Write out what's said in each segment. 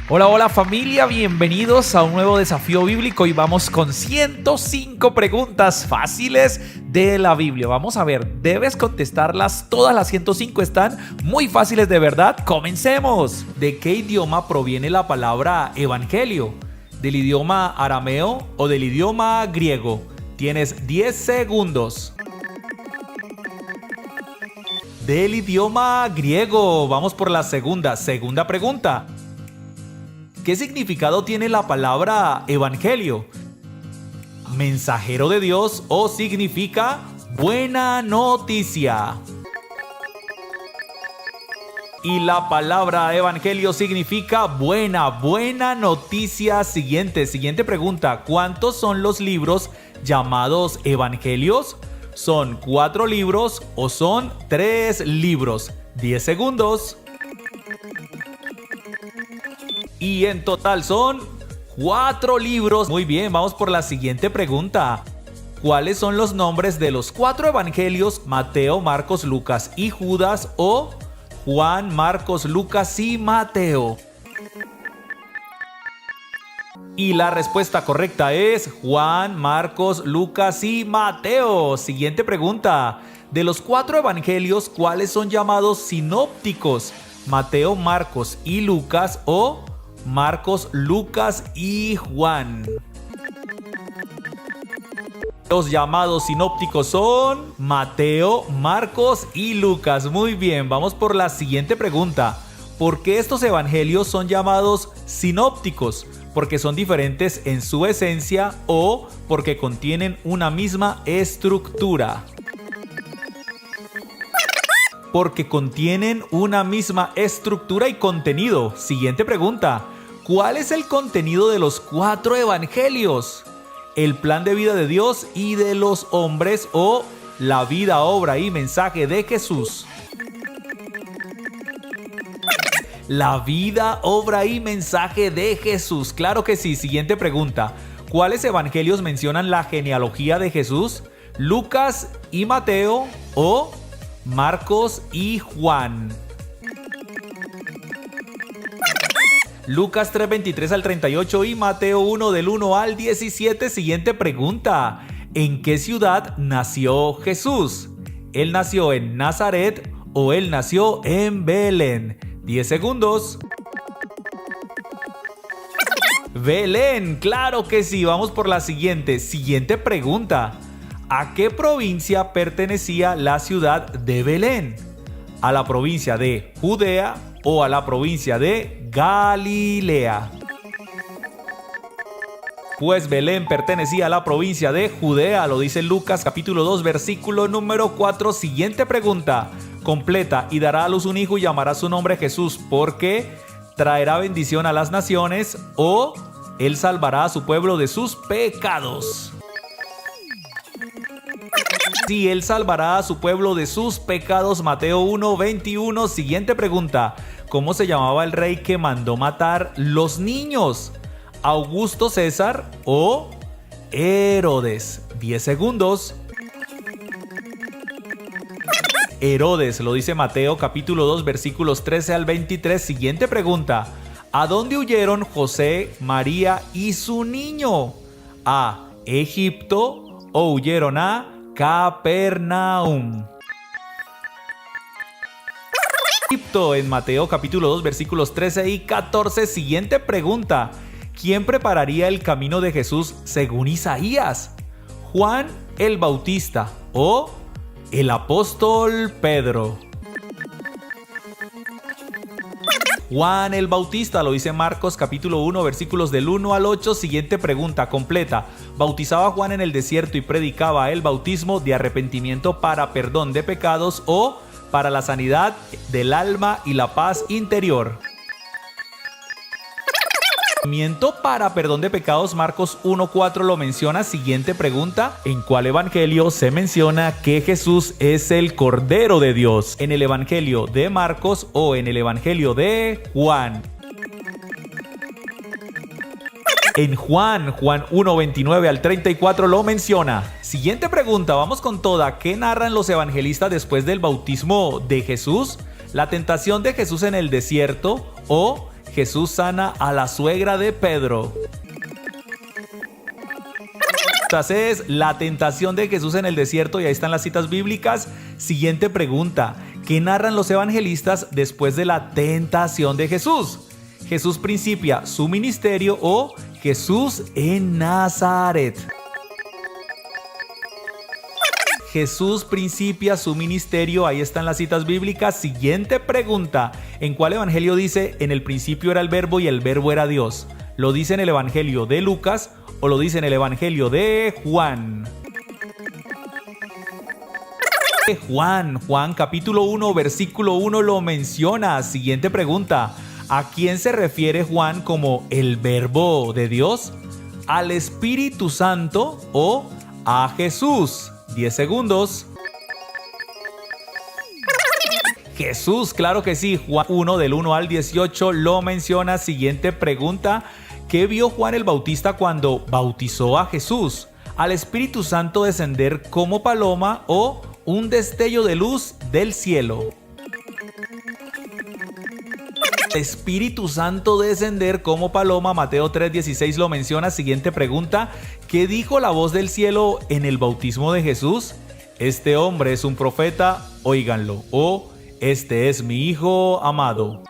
Hola, hola familia, bienvenidos a un nuevo desafío bíblico y vamos con 105 preguntas fáciles de la Biblia. Vamos a ver, debes contestarlas, todas las 105 están muy fáciles de verdad. ¡Comencemos! ¿De qué idioma proviene la palabra evangelio? ¿Del idioma arameo o del idioma griego? Tienes 10 segundos. Del idioma griego. Vamos por la segunda pregunta. ¿Qué significado tiene la palabra evangelio? ¿Mensajero de Dios o significa buena noticia? Y la palabra evangelio significa buena noticia. Siguiente pregunta. ¿Cuántos son los libros llamados evangelios? ¿Son 4 libros o son 3 libros? 10 segundos. Y en total son 4 libros. Muy bien, vamos por la siguiente pregunta. ¿Cuáles son los nombres de los 4 evangelios? Mateo, Marcos, Lucas y Judas, o Juan, Marcos, Lucas y Mateo. Y la respuesta correcta es Juan, Marcos, Lucas y Mateo. Siguiente pregunta. De los 4 evangelios, ¿cuáles son llamados sinópticos? Mateo, Marcos y Lucas, o Marcos, Lucas y Juan. Los llamados sinópticos son Mateo, Marcos y Lucas. Muy bien, vamos por la siguiente pregunta. ¿Por qué estos evangelios son llamados sinópticos? ¿Porque son diferentes en su esencia o porque contienen una misma estructura? Porque contienen una misma estructura y contenido. Siguiente pregunta. ¿Cuál es el contenido de los 4 evangelios? ¿El plan de vida de Dios y de los hombres o la vida, obra y mensaje de Jesús? La vida, obra y mensaje de Jesús. Claro que sí. Siguiente pregunta. ¿Cuáles evangelios mencionan la genealogía de Jesús? ¿Lucas y Mateo o Marcos y Juan? Lucas 3:23 al 38 y Mateo 1 del 1 al 17. Siguiente pregunta. ¿En qué ciudad nació Jesús? ¿Él nació en Nazaret o él nació en Belén? 10 segundos. Belén, claro que sí. Vamos por la siguiente pregunta. ¿A qué provincia pertenecía la ciudad de Belén? ¿A la provincia de Judea o a la provincia de Galilea? Pues Belén pertenecía a la provincia de Judea, lo dice Lucas capítulo 2 versículo número 4. Siguiente pregunta. Completa: y dará a luz un hijo y llamará su nombre Jesús, porque traerá bendición a las naciones, o él salvará a su pueblo de sus pecados. Sí, él salvará a su pueblo de sus pecados. Mateo 1:21. Siguiente pregunta. ¿Cómo se llamaba el rey que mandó matar los niños? ¿Augusto César o Herodes? 10 segundos. Herodes, lo dice Mateo capítulo 2 versículos 13 al 23. Siguiente pregunta. ¿A dónde huyeron José, María y su niño? ¿A Egipto o huyeron a Capernaum? Egipto, en Mateo capítulo 2 versículos 13 y 14. Siguiente pregunta. ¿Quién prepararía el camino de Jesús según Isaías? ¿Juan el Bautista o el apóstol Pedro? Juan el Bautista, lo dice Marcos capítulo 1 versículos del 1 al 8. Siguiente pregunta completa. ¿Bautizaba Juan en el desierto y predicaba el bautismo de arrepentimiento para perdón de pecados o para la sanidad del alma y la paz interior? Para perdón de pecados, Marcos 1:4 lo menciona. Siguiente pregunta. ¿En cuál evangelio se menciona que Jesús es el Cordero de Dios? ¿En el evangelio de Marcos o en el evangelio de Juan? En Juan 1:29 al 34 lo menciona. Siguiente pregunta, vamos con toda. ¿Qué narran los evangelistas después del bautismo de Jesús? ¿La tentación de Jesús en el desierto o Jesús sana a la suegra de Pedro. Esta es la tentación de Jesús en el desierto y ahí están las citas bíblicas. Siguiente pregunta. ¿Qué narran los evangelistas después de la tentación de Jesús? ¿Jesús principia su ministerio o Jesús en Nazaret? Jesús principia su ministerio, ahí están las citas bíblicas. Siguiente pregunta. ¿En cuál evangelio dice en el principio era el verbo y el verbo era Dios? ¿Lo dice en el evangelio de Lucas o lo dice en el evangelio de Juan? Juan capítulo 1 versículo 1 lo menciona. Siguiente pregunta. ¿A quién se refiere Juan como el verbo de Dios? ¿Al Espíritu Santo o a Jesús? 10 segundos. Jesús, claro que sí. Juan 1 del 1 al 18 lo menciona. Siguiente pregunta. ¿Qué vio Juan el Bautista cuando bautizó a Jesús? ¿Al Espíritu Santo descender como paloma o un destello de luz del cielo? Espíritu Santo descender como paloma, Mateo 3:16 lo menciona. Siguiente pregunta. ¿Qué dijo la voz del cielo en el bautismo de Jesús? Este hombre es un profeta, óiganlo. O este es mi hijo amado.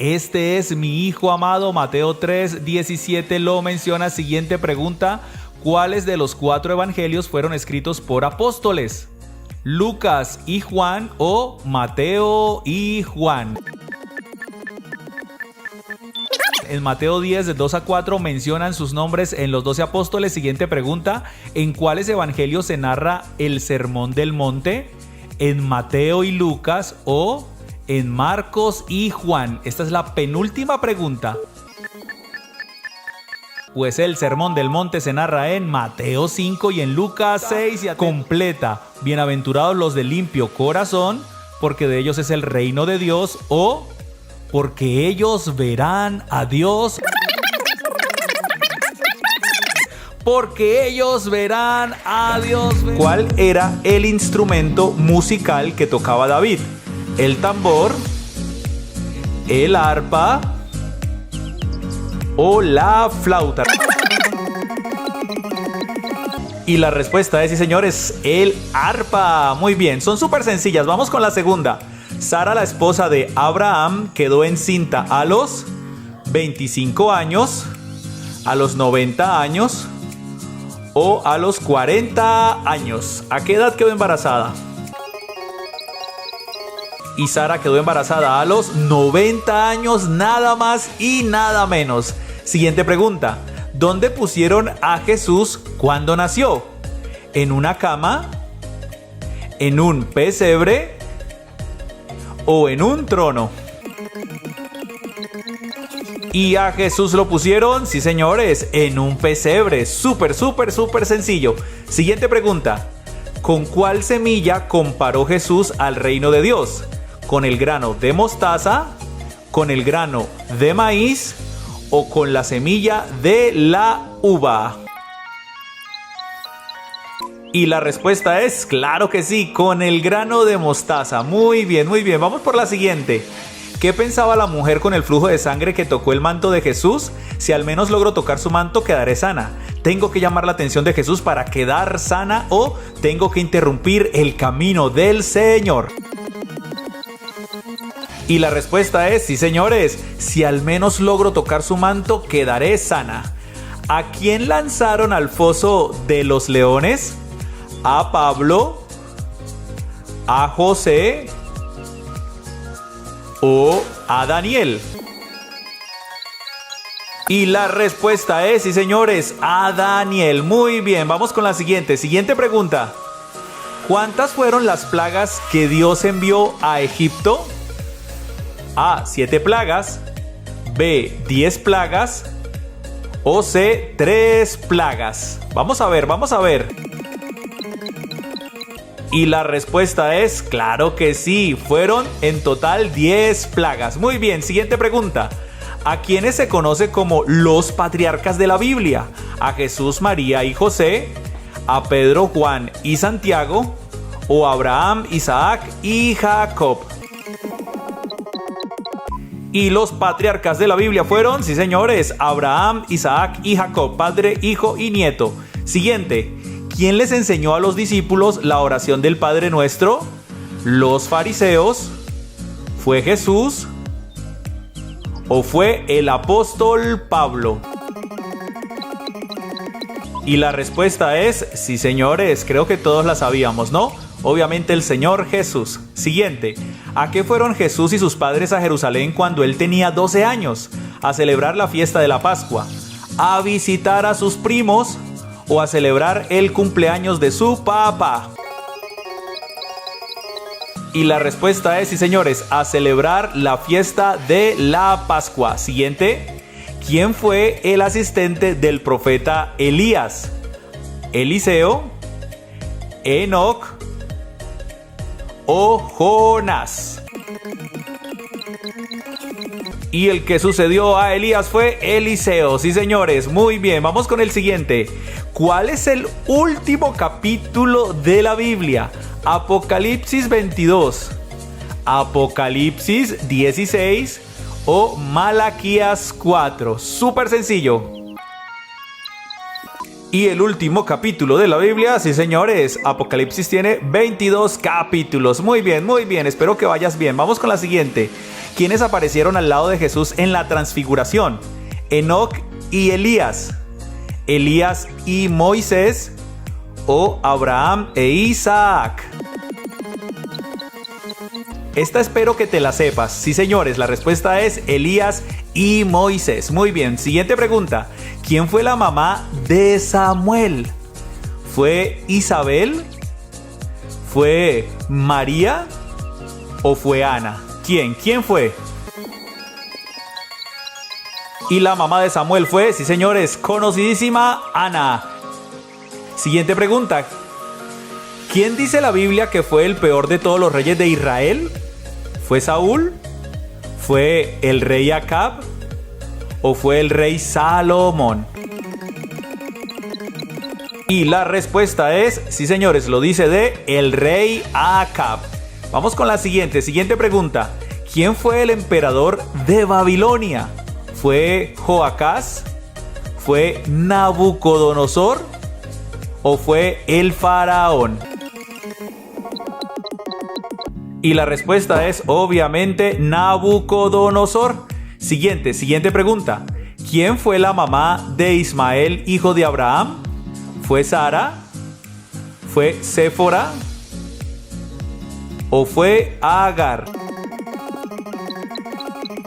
Este es mi hijo amado, Mateo 3:17 lo menciona. Siguiente pregunta. ¿Cuáles de los 4 evangelios fueron escritos por apóstoles? ¿Lucas y Juan o Mateo y Juan? En Mateo 10, de 2 a 4, mencionan sus nombres en los 12 apóstoles. Siguiente pregunta. ¿En cuáles evangelios se narra el Sermón del Monte? ¿En Mateo y Lucas o en Marcos y Juan? Esta es la penúltima pregunta. Pues el Sermón del Monte se narra en Mateo 5 y en Lucas 6 y completa. Bienaventurados los de limpio corazón, porque de ellos es el reino de Dios, o porque ellos verán a Dios. Porque ellos verán a Dios. ¿Cuál era el instrumento musical que tocaba David? ¿El tambor, el arpa o la flauta? Y la respuesta es, sí señores, el arpa. Muy bien, son súper sencillas. Vamos con la segunda. Sara, la esposa de Abraham, quedó encinta a los 25 años, a los 90 años o a los 40 años. ¿A qué edad quedó embarazada? Y Sara quedó embarazada a los 90 años, nada más y nada menos. Siguiente pregunta. ¿Dónde pusieron a Jesús cuando nació? ¿En una cama? ¿En un pesebre? ¿O en un trono? Y a Jesús lo pusieron, sí señores, en un pesebre. Súper sencillo. Siguiente pregunta. ¿Con cuál semilla comparó Jesús al reino de Dios? ¿Con el grano de mostaza? ¿Con el grano de maíz? ¿O con la semilla de la uva? Y la respuesta es, claro que sí, con el grano de mostaza. Muy bien. Vamos por la siguiente. ¿Qué pensaba la mujer con el flujo de sangre que tocó el manto de Jesús? Si al menos logro tocar su manto, quedaré sana. ¿Tengo que llamar la atención de Jesús para quedar sana o tengo que interrumpir el camino del Señor? Y la respuesta es, sí señores, si al menos logro tocar su manto, quedaré sana. ¿A quién lanzaron al foso de los leones? ¿A Pablo? ¿A José? ¿O a Daniel? Y la respuesta es, sí señores, a Daniel. Muy bien, vamos con la siguiente pregunta. ¿Cuántas fueron las plagas que Dios envió a Egipto? A, 7 plagas, B, 10 plagas o C, 3 plagas. Vamos a ver. Y la respuesta es, claro que sí, fueron en total 10 plagas. Muy bien, siguiente pregunta. ¿A quiénes se conoce como los patriarcas de la Biblia? ¿A Jesús, María y José? ¿A Pedro, Juan y Santiago? ¿O a Abraham, Isaac y Jacob? Y los patriarcas de la Biblia fueron, sí señores, Abraham, Isaac y Jacob, padre, hijo y nieto. Siguiente, ¿quién les enseñó a los discípulos la oración del Padre Nuestro? ¿Los fariseos? ¿Fue Jesús? ¿O fue el apóstol Pablo? Y la respuesta es, sí señores, creo que todos la sabíamos, ¿no? Obviamente el Señor Jesús. Siguiente, ¿a qué fueron Jesús y sus padres a Jerusalén cuando él tenía 12 años? ¿A celebrar la fiesta de la Pascua? ¿A visitar a sus primos? ¿O a celebrar el cumpleaños de su papá? Y la respuesta es, sí señores, a celebrar la fiesta de la Pascua. Siguiente, ¿quién fue el asistente del profeta Elías? ¿Eliseo? ¿Enoc? ¿O Jonás? Y el que sucedió a Elías fue Eliseo. Sí señores, muy bien, vamos con el siguiente. ¿Cuál es el último capítulo de la Biblia? ¿Apocalipsis 22, Apocalipsis 16 o Malaquías 4? Súper sencillo. Y el último capítulo de la Biblia, sí señores, Apocalipsis tiene 22 capítulos. Muy bien, espero que vayas bien. Vamos con la siguiente. ¿Quiénes aparecieron al lado de Jesús en la transfiguración? Enoc y Elías, Elías y Moisés o Abraham e Isaac. Esta espero que te la sepas. Sí señores, la respuesta es Elías y Moisés. Muy bien, siguiente pregunta. ¿Quién fue la mamá de Samuel? ¿Fue Isabel? ¿Fue María? ¿O fue Ana? ¿Quién fue? Y la mamá de Samuel fue, sí señores, conocidísima Ana. Siguiente pregunta. ¿Quién dice la Biblia que fue el peor de todos los reyes de Israel? ¿Fue Saúl? ¿Fue el rey Acab? ¿O fue el rey Salomón? Y la respuesta es, sí señores, lo dice de el rey Acab. Vamos con la siguiente pregunta. ¿Quién fue el emperador de Babilonia? ¿Fue Joacás? ¿Fue Nabucodonosor? ¿O fue el faraón? Y la respuesta es obviamente Nabucodonosor. Siguiente pregunta. ¿Quién fue la mamá de Ismael, hijo de Abraham? ¿Fue Sara? ¿Fue Séfora? ¿O fue Agar?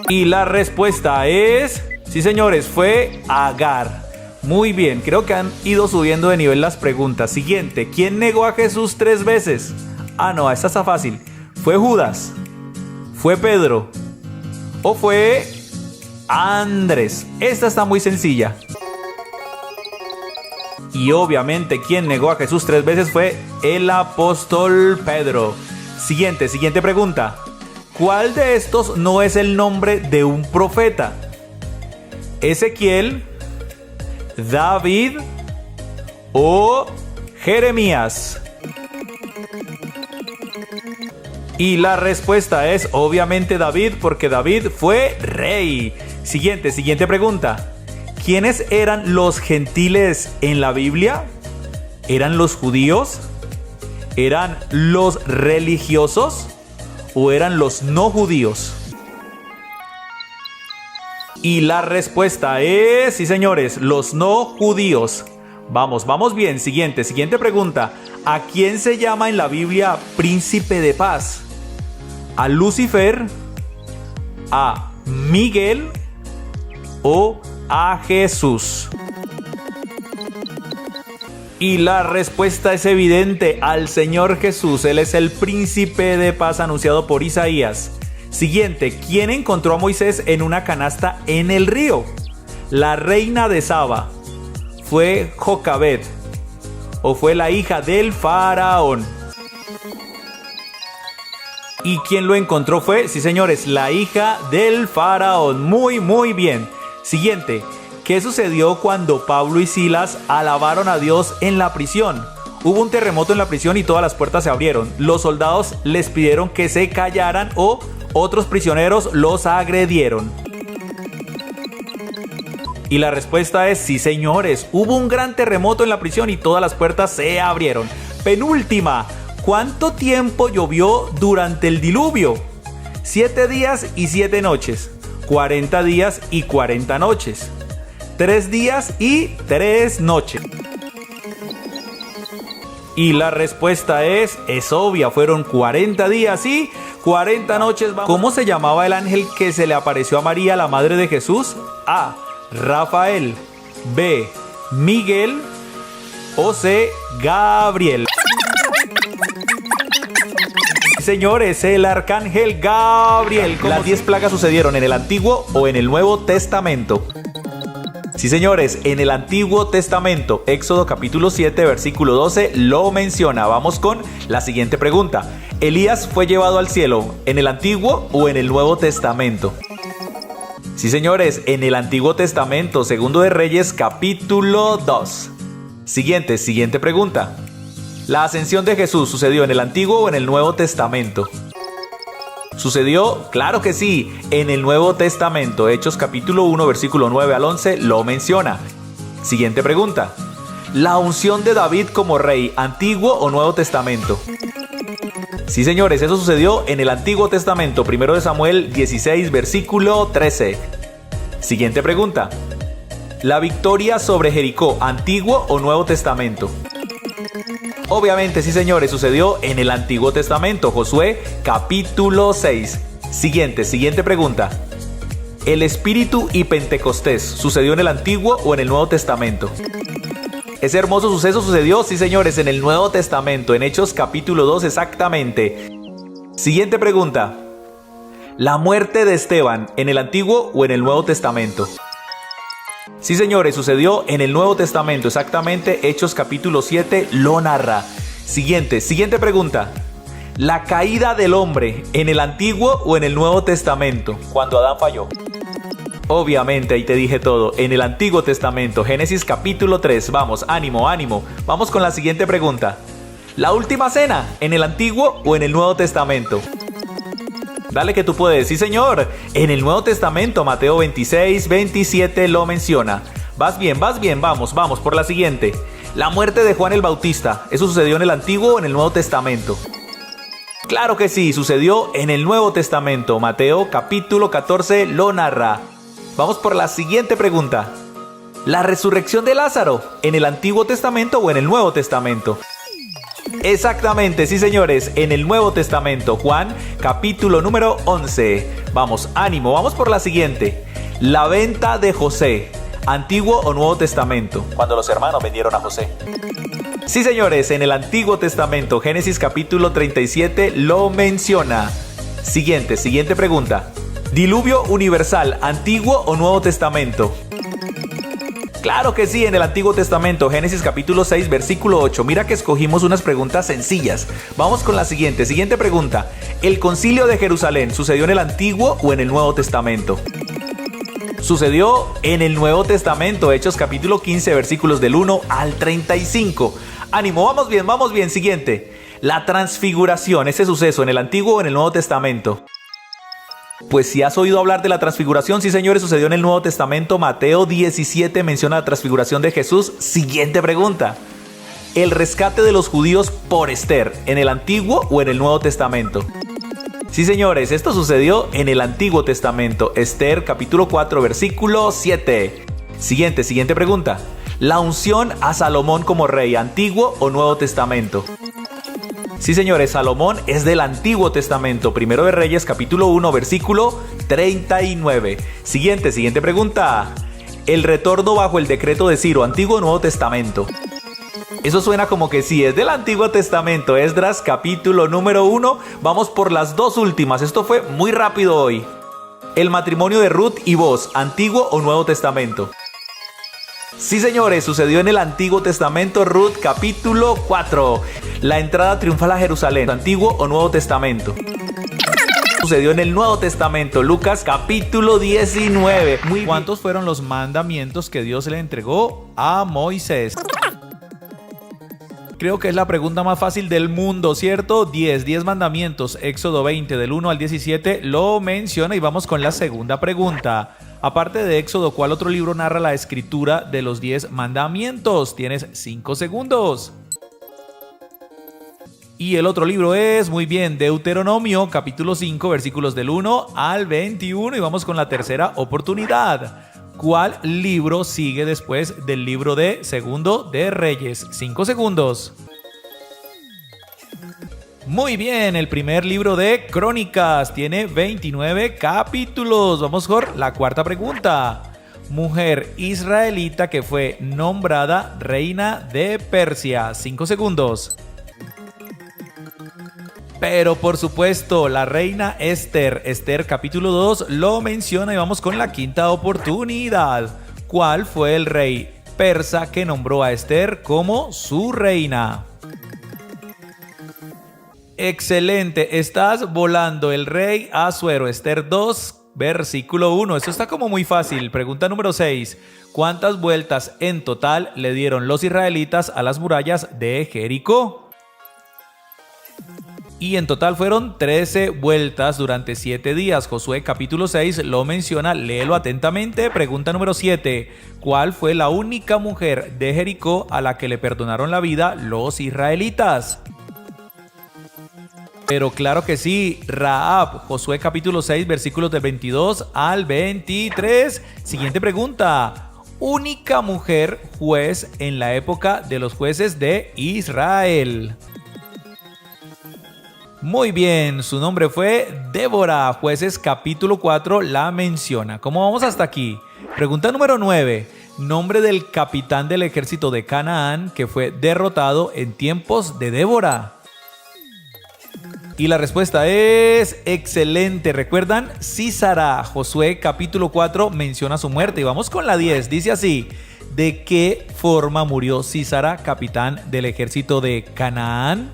Y la respuesta es, sí señores, fue Agar. Muy bien, creo que han ido subiendo de nivel las preguntas. Siguiente, ¿quién negó a Jesús 3 veces? Ah, no, esta está fácil. ¿Fue Judas? ¿Fue Pedro? ¿O fue Andrés? Esta está muy sencilla. Y obviamente quien negó a Jesús 3 veces fue el apóstol Pedro. Siguiente pregunta. ¿Cuál de estos no es el nombre de un profeta? ¿Ezequiel, David o Jeremías? Y la respuesta es obviamente David, porque David fue rey. Siguiente pregunta. ¿Quiénes eran los gentiles en la Biblia? ¿Eran los judíos? ¿Eran los religiosos? ¿O eran los no judíos? Y la respuesta es, sí señores, los no judíos. Vamos bien. Siguiente pregunta. ¿A quién se llama en la Biblia príncipe de paz? ¿A Lucifer? ¿A Miguel? ¿O a Jesús? Y la respuesta es evidente, al Señor Jesús. Él es el príncipe de paz anunciado por Isaías. Siguiente, ¿quién encontró a Moisés en una canasta en el río? ¿La reina de Saba? ¿Fue Jocabed? ¿O fue la hija del faraón? ¿Y quién lo encontró fue? Sí señores, la hija del faraón. Muy bien. Siguiente, ¿qué sucedió cuando Pablo y Silas alabaron a Dios en la prisión? Hubo un terremoto en la prisión y todas las puertas se abrieron. Los soldados les pidieron que se callaran o otros prisioneros los agredieron. Y la respuesta es sí, señores. Hubo un gran terremoto en la prisión y todas las puertas se abrieron. Penúltima. ¿Cuánto tiempo llovió durante el diluvio? 7 días y 7 noches. 40 días y 40 noches. 3 días y 3 noches. Y la respuesta es obvia. Fueron 40 días y 40 noches. ¿Cómo se llamaba el ángel que se le apareció a María, la madre de Jesús? A. Rafael. B. Miguel. O C. Gabriel. Señores, el arcángel Gabriel. ¿Las 10 plagas sucedieron en el Antiguo o en el Nuevo Testamento? Sí, señores, en el Antiguo Testamento. Éxodo capítulo 7, versículo 12 lo menciona. Vamos con la siguiente pregunta. ¿Elías fue llevado al cielo en el Antiguo o en el Nuevo Testamento? Sí, señores, en el Antiguo Testamento, Segundo de Reyes, capítulo 2. Siguiente pregunta. ¿La ascensión de Jesús sucedió en el Antiguo o en el Nuevo Testamento? ¿Sucedió? Claro que sí, en el Nuevo Testamento. Hechos capítulo 1, versículo 9 al 11 lo menciona. Siguiente pregunta. ¿La unción de David como rey, Antiguo o Nuevo Testamento? Sí, señores, eso sucedió en el Antiguo Testamento, 1 de Samuel 16, versículo 13. Siguiente pregunta. ¿La victoria sobre Jericó, Antiguo o Nuevo Testamento? Obviamente, sí, señores, sucedió en el Antiguo Testamento, Josué capítulo 6. Siguiente pregunta. ¿El Espíritu y Pentecostés sucedió en el Antiguo o en el Nuevo Testamento? Ese hermoso suceso sucedió, sí, señores, en el Nuevo Testamento, en Hechos capítulo 2 exactamente. Siguiente pregunta. ¿La muerte de Esteban en el Antiguo o en el Nuevo Testamento? Sí, señores, sucedió en el Nuevo Testamento, exactamente. Hechos capítulo 7 lo narra. Siguiente pregunta. ¿La caída del hombre en el Antiguo o en el Nuevo Testamento? Cuando Adán falló. Obviamente, ahí te dije todo. En el Antiguo Testamento, Génesis capítulo 3. Vamos, ánimo. Vamos con la siguiente pregunta. ¿La última cena en el Antiguo o en el Nuevo Testamento? Dale que tú puedes. Sí, señor. En el Nuevo Testamento, Mateo 26, 27 lo menciona. Vas bien. Vamos por la siguiente. La muerte de Juan el Bautista. ¿Eso sucedió en el Antiguo o en el Nuevo Testamento? Claro que sí, sucedió en el Nuevo Testamento. Mateo capítulo 14 lo narra. Vamos por la siguiente pregunta. ¿La resurrección de Lázaro en el Antiguo Testamento o en el Nuevo Testamento? Exactamente, sí, señores, en el Nuevo Testamento, Juan capítulo número 11. Vamos, ánimo, vamos por la siguiente. La venta de José, ¿Antiguo o Nuevo Testamento? Cuando los hermanos vendieron a José. Sí, señores, en el Antiguo Testamento, Génesis capítulo 37 lo menciona. Siguiente pregunta. ¿Diluvio universal, Antiguo o Nuevo Testamento? Claro que sí, en el Antiguo Testamento, Génesis capítulo 6, versículo 8. Mira que escogimos unas preguntas sencillas. Vamos con la siguiente pregunta. ¿El Concilio de Jerusalén sucedió en el Antiguo o en el Nuevo Testamento? Sucedió en el Nuevo Testamento, Hechos capítulo 15, versículos del 1 al 35. Ánimo, vamos bien. Siguiente. La transfiguración, ese suceso, ¿en el Antiguo o en el Nuevo Testamento? Pues si has oído hablar de la transfiguración, sí, señores, sucedió en el Nuevo Testamento. Mateo 17 menciona la transfiguración de Jesús. Siguiente pregunta. ¿El rescate de los judíos por Esther, en el Antiguo o en el Nuevo Testamento? Sí, señores, esto sucedió en el Antiguo Testamento. Esther capítulo 4, versículo 7. Siguiente pregunta. ¿La unción a Salomón como rey, Antiguo o Nuevo Testamento? Sí, señores, Salomón es del Antiguo Testamento, 1 de Reyes, capítulo 1, versículo 39. Siguiente pregunta. ¿El retorno bajo el decreto de Ciro, Antiguo o Nuevo Testamento? Eso suena como que sí, es del Antiguo Testamento. Esdras, capítulo número 1. Vamos por las dos últimas. Esto fue muy rápido hoy. ¿El matrimonio de Ruth y Boaz, Antiguo o Nuevo Testamento? Sí, señores, sucedió en el Antiguo Testamento, Ruth capítulo 4. La entrada triunfal a Jerusalén, ¿Antiguo o Nuevo Testamento? Sucedió en el Nuevo Testamento, Lucas capítulo 19. ¿Cuántos fueron los mandamientos que Dios le entregó a Moisés? Creo que es la pregunta más fácil del mundo, ¿cierto? 10 mandamientos, Éxodo 20 del 1 al 17 lo menciona y vamos con la segunda pregunta. Aparte de Éxodo, ¿cuál otro libro narra la escritura de los 10 mandamientos? Tienes 5 segundos. Y el otro libro es, muy bien, Deuteronomio, capítulo 5, versículos del 1 al 21. Y vamos con la tercera oportunidad. ¿Cuál libro sigue después del libro de Segundo de Reyes? 5 segundos. Muy bien, el primer libro de Crónicas tiene 29 capítulos. Vamos por la cuarta pregunta. Mujer israelita que fue nombrada reina de Persia. 5 segundos. Pero por supuesto, la reina Esther, capítulo 2 lo menciona y vamos con la quinta oportunidad. ¿Cuál fue el rey persa que nombró a Esther como su reina? Excelente, estás volando. El rey Asuero, Esther 2, versículo 1. Esto está como muy fácil. Pregunta número 6. ¿Cuántas vueltas en total le dieron los israelitas a las murallas de Jericó? Y en total fueron 13 vueltas durante 7 días. Josué capítulo 6 lo menciona, léelo atentamente. Pregunta número 7. ¿Cuál fue la única mujer de Jericó a la que le perdonaron la vida los israelitas? Pero claro que sí, Rahab. Josué capítulo 6 versículos del 22 al 23. Siguiente pregunta. Única mujer juez en la época de los jueces de Israel. Muy bien, su nombre fue Débora. Jueces capítulo 4 la menciona. ¿Cómo vamos hasta aquí? Pregunta número 9. Nombre del capitán del ejército de Canaán que fue derrotado en tiempos de Débora. Y la respuesta es excelente. ¿Recuerdan? Sísara. Josué capítulo 4 menciona su muerte. Y vamos con la 10. Dice así. ¿De qué forma murió Sísara, capitán del ejército de Canaán?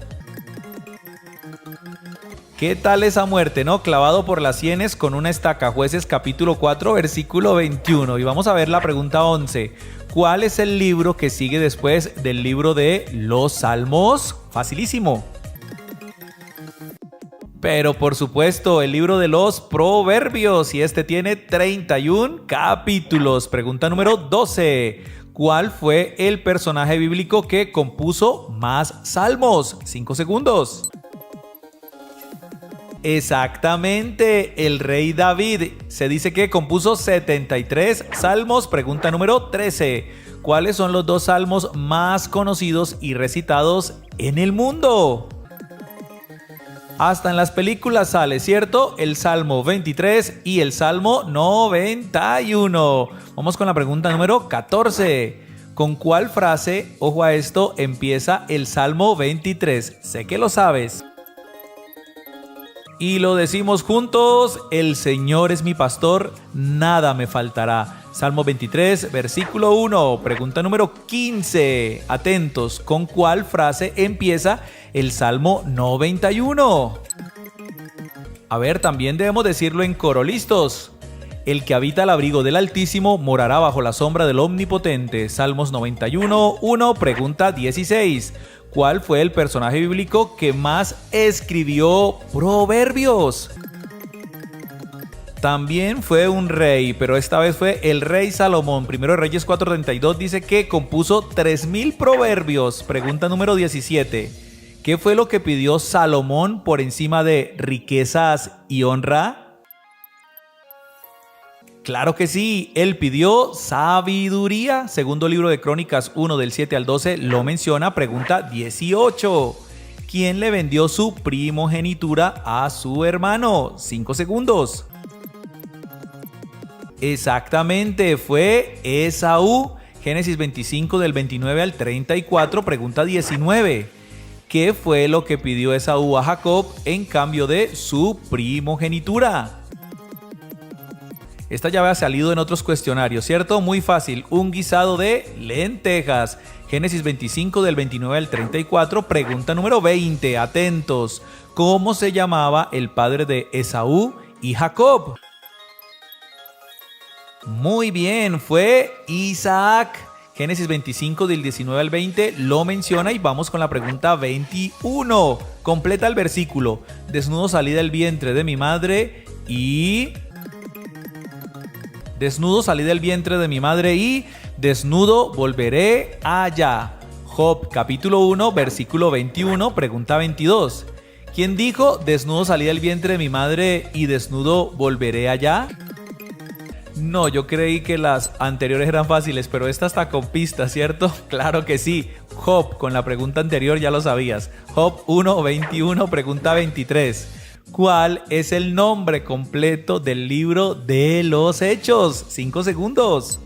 ¿Qué tal esa muerte, no? Clavado por las sienes con una estaca. Jueces capítulo 4, versículo 21. Y vamos a ver la pregunta 11. ¿Cuál es el libro que sigue después del libro de los Salmos? Facilísimo. Pero por supuesto, el libro de los Proverbios. Y este tiene 31 capítulos. Pregunta número 12. ¿Cuál fue el personaje bíblico que compuso más salmos? 5 segundos. Exactamente, el rey David. Se dice que compuso 73 salmos. Pregunta número 13. ¿Cuáles son los 2 salmos más conocidos y recitados en el mundo? Hasta en las películas sale, ¿cierto? El Salmo 23 y el Salmo 91. Vamos con la pregunta número 14. ¿Con cuál frase, ojo a esto, empieza el Salmo 23? Sé que lo sabes. Y lo decimos juntos, el Señor es mi pastor, nada me faltará. Salmo 23, versículo 1, pregunta número 15. Atentos, ¿con cuál frase empieza el Salmo 91? A ver, también debemos decirlo en coro, ¿listos? El que habita al abrigo del Altísimo morará bajo la sombra del Omnipotente. Salmos 91, 1, pregunta 16. ¿Cuál fue el personaje bíblico que más escribió Proverbios? También fue un rey, pero esta vez fue el rey Salomón. Primero Reyes 4:32 dice que compuso 3000 proverbios. Pregunta número 17. ¿Qué fue lo que pidió Salomón por encima de riquezas y honra? Claro que sí, él pidió sabiduría. Segundo libro de Crónicas 1 del 7 al 12 lo menciona. Pregunta 18. ¿Quién le vendió su primogenitura a su hermano? 5 segundos. Exactamente, fue Esaú. Génesis 25 del 29 al 34, pregunta 19. ¿Qué fue lo que pidió Esaú a Jacob en cambio de su primogenitura? Esta ya había salido en otros cuestionarios, ¿cierto? Muy fácil, un guisado de lentejas. Génesis 25 del 29 al 34, pregunta número 20. Atentos, ¿cómo se llamaba el padre de Esaú y Jacob? Muy bien, fue Isaac. Génesis 25 del 19 al 20 lo menciona y vamos con la pregunta 21. Completa el versículo. Desnudo salí del vientre de mi madre y... Desnudo salí del vientre de mi madre y desnudo volveré allá. Job capítulo 1 versículo 21, pregunta 22. ¿Quién dijo desnudo salí del vientre de mi madre y desnudo volveré allá? No, yo creí que las anteriores eran fáciles, pero esta está con pistas, ¿cierto? Claro que sí. Job, con la pregunta anterior ya lo sabías. Job 1:21, pregunta 23. ¿Cuál es el nombre completo del libro de los Hechos? 5 segundos.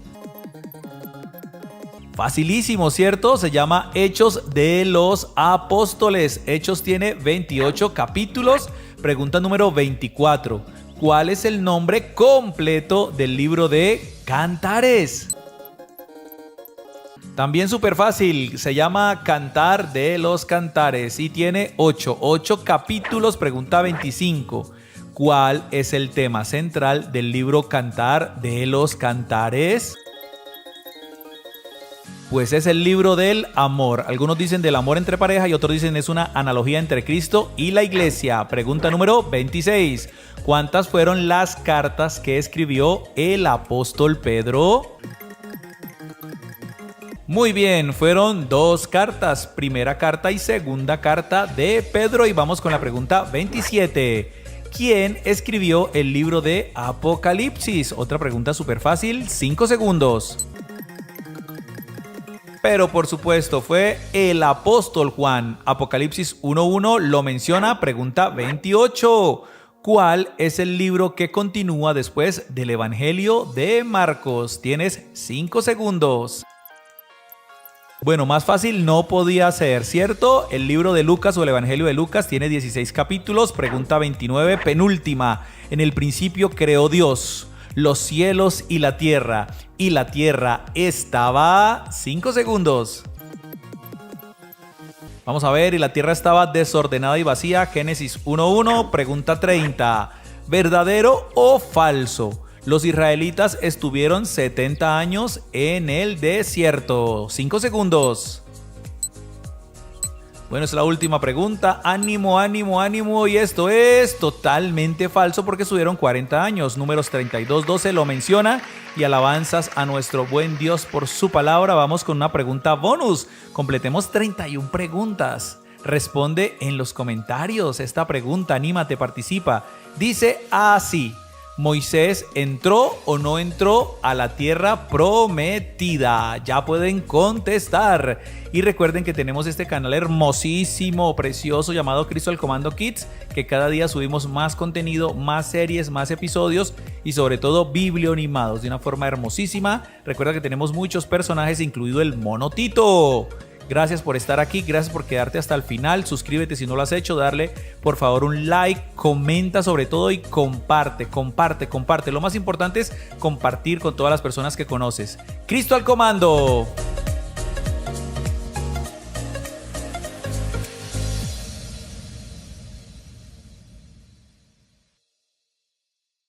Facilísimo, ¿cierto? Se llama Hechos de los Apóstoles. Hechos tiene 28 capítulos. Pregunta número 24. ¿Cuál es el nombre completo del libro de Cantares? También súper fácil, se llama Cantar de los Cantares y tiene 8 capítulos. Pregunta 25. ¿Cuál es el tema central del libro Cantar de los Cantares? Pues es el libro del amor. Algunos dicen del amor entre pareja y otros dicen es una analogía entre Cristo y la iglesia. Pregunta número 26. ¿Cuántas fueron las cartas que escribió el apóstol Pedro? Muy bien, fueron 2 cartas, primera carta y segunda carta de Pedro. Y vamos con la pregunta 27. ¿Quién escribió el libro de Apocalipsis? Otra pregunta súper fácil, 5 segundos. Pero por supuesto fue el apóstol Juan. Apocalipsis 1:1 lo menciona. Pregunta 28. ¿Cuál es el libro que continúa después del Evangelio de Marcos? Tienes 5 segundos. Bueno, más fácil no podía ser, ¿cierto? El libro de Lucas o el Evangelio de Lucas tiene 16 capítulos. Pregunta 29, penúltima. En el principio creó Dios los cielos y la tierra estaba... 5 segundos. Vamos a ver, y la tierra estaba desordenada y vacía. Génesis 1:1, pregunta 30. ¿Verdadero o falso? Los israelitas estuvieron 70 años en el desierto. 5 segundos. Bueno, es la última pregunta. Ánimo, ánimo, ánimo. Y esto es totalmente falso porque estuvieron 40 años. Números 32:12 lo menciona. Y alabanzas a nuestro buen Dios por su palabra. Vamos con una pregunta bonus. Completemos 31 preguntas. Responde en los comentarios esta pregunta. Anímate, participa. Dice así. ¿Moisés entró o no entró a la tierra prometida? Ya pueden contestar. Y recuerden que tenemos este canal hermosísimo, precioso, llamado Cristo al Comando Kids, que cada día subimos más contenido, más series, más episodios y sobre todo biblioanimados de una forma hermosísima. Recuerda que tenemos muchos personajes, incluido el Mono Tito. Gracias por estar aquí, gracias por quedarte hasta el final. Suscríbete si no lo has hecho, darle por favor un like, comenta sobre todo y comparte. Lo más importante es compartir con todas las personas que conoces. ¡Cristo al comando!